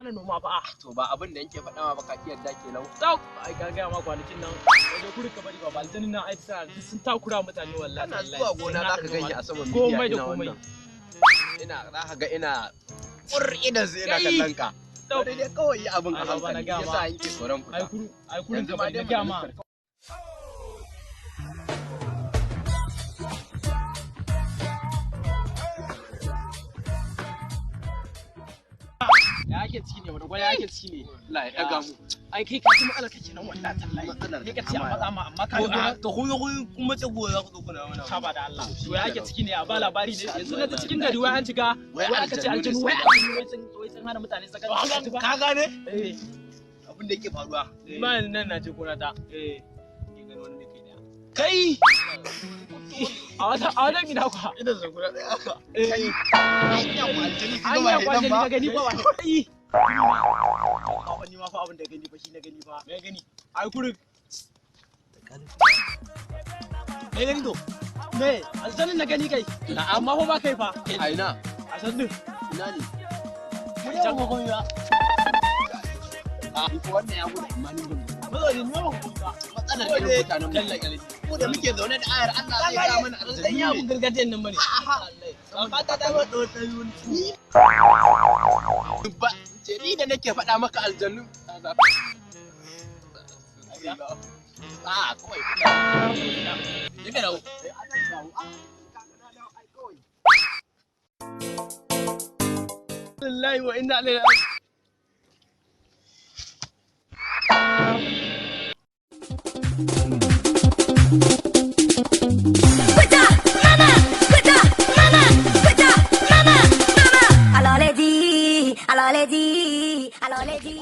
Ana noma fa to ba abin da yake faɗa ma ba ka yadda ke lau. Stop! Ai ka ga ma kwanakin nan wajen kuri ka bari ba baltanin nan ai sun takura mutane wallahi. Kana zuwa gona zaka ganye a saman komai da komai. Ina zaka ga ina idan sai na kallon ka. Sai dai kawai yi abin a hankali yasa yake tsoron fita. Ai kurin ka bari na ga ma. Ya ake ciki ne, wani ya ake ciki ne. Allah ya daga mu. Ai kai ka kuma Allah kake nan wallahi tallahi. Kai ka ce a matsa ma amma ka to kun mace gobe za ku zo kuna mana. Saba da Allah. To ya ake ciki ne a ba labari ne. Yanzu na ta cikin gari wai an cika wai aka ce aljanu wai sun hana mutane saka. Ka gane? Eh. Abin da yake faruwa. Ba nan na je gona ta. Eh. Ke gani wani mai kai da. Kai! A wajen gida kwa. Ina zan guda ɗaya haka. Kai! Hanya ku aljani ka gama Hanya hidan ba. ka gani ba wani. Kai! Wani ma fa abin da gani fa shi na gani fa. Me gani? Ai kurin. Me gani to? Me? Aljanin na gani kai. Amma fa ba kai fa. A ina? A san din. Ina ne? Can ko kuma ya. Ko wannan ya gudu amma ni ban. Mazaunin ne ba ku ba. Matsalar irin mutanen mu. Ko da muke zaune da ayar Allah zai ga mana aljani. Dan ya mun gargajiyan nan bane. Ba ta da wado ta yuni. Ba ce ni da nake faɗa maka aljannu. Kawai. Duka da Wallahi wa inna ilaihi Alole di, alole di.